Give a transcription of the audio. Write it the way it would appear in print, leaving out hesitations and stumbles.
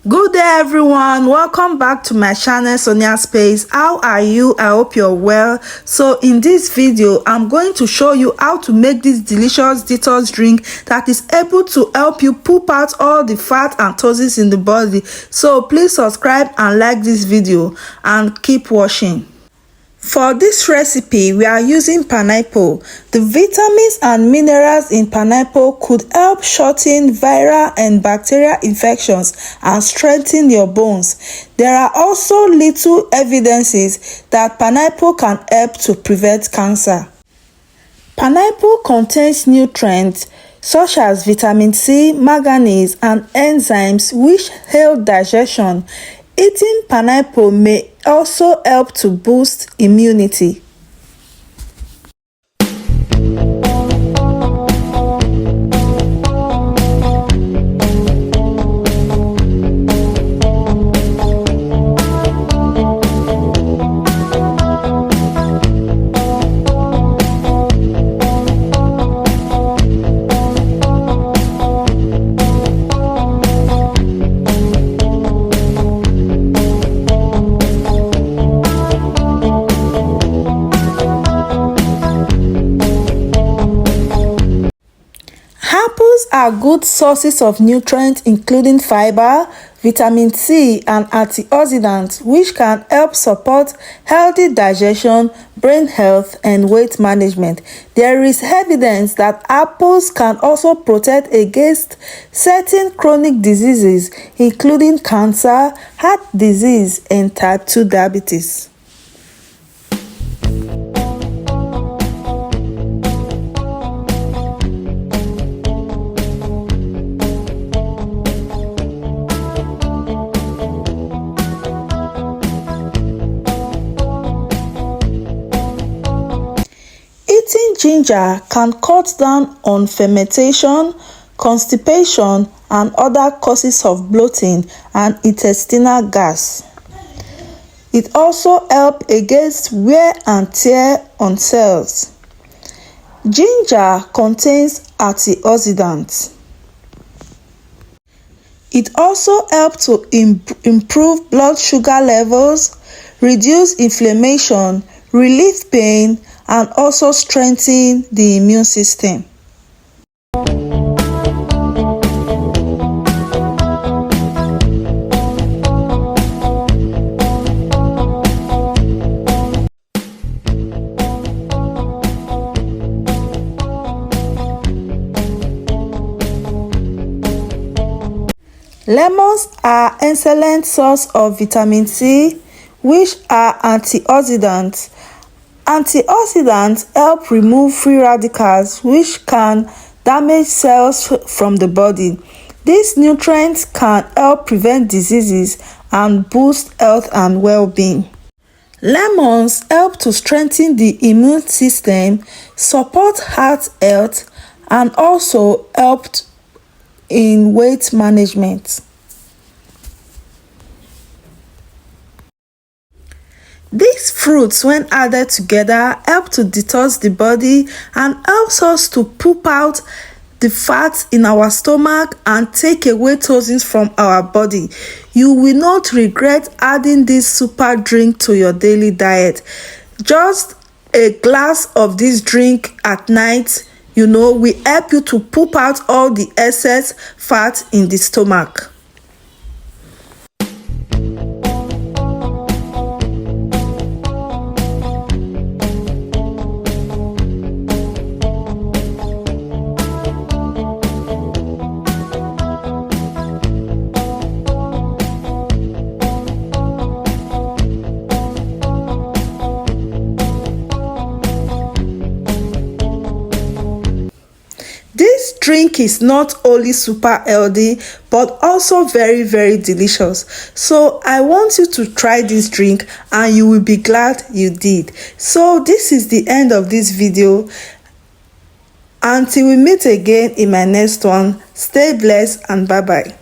Good day everyone, welcome back to my channel Sonia Space. How are you? I hope you're well. So in this video I'm going to show you how to make this delicious detox drink that is able to help you poop out all the fat and toxins in the body. So please subscribe and like this video and keep watching. For this recipe, we are using pineapple. The vitamins and minerals in pineapple could help shorten viral and bacterial infections and strengthen your bones. There are also little evidences that pineapple can help to prevent cancer. Pineapple contains nutrients such as vitamin C, manganese, and enzymes which help digestion. Eating pineapple may also help to boost immunity. Apples are good sources of nutrients including fiber, vitamin C, and antioxidants which can help support healthy digestion, brain health, and weight management. There is evidence that apples can also protect against certain chronic diseases including cancer, heart disease, and type 2 diabetes. Eating ginger can cut down on fermentation, constipation, and other causes of bloating and intestinal gas. It also helps against wear and tear on cells. Ginger contains antioxidants. It also helps to improve blood sugar levels, reduce inflammation, relieve pain, and also strengthen the immune system. Lemons are an excellent source of vitamin C, which are antioxidants. Antioxidants help remove free radicals which can damage cells from the body. These nutrients can help prevent diseases and boost health and well-being. Lemons help to strengthen the immune system, support heart health, and also help in weight management. These fruits, when added together, help to detox the body and helps us to poop out the fat in our stomach and take away toxins from our body. You will not regret adding this super drink to your daily diet. Just a glass of this drink at night, will help you to poop out all the excess fat in the stomach. This drink is not only super healthy but also very delicious. So I want you to try this drink and you will be glad you did. So this is the end of this video. Until we meet again in my next one, stay blessed and bye bye.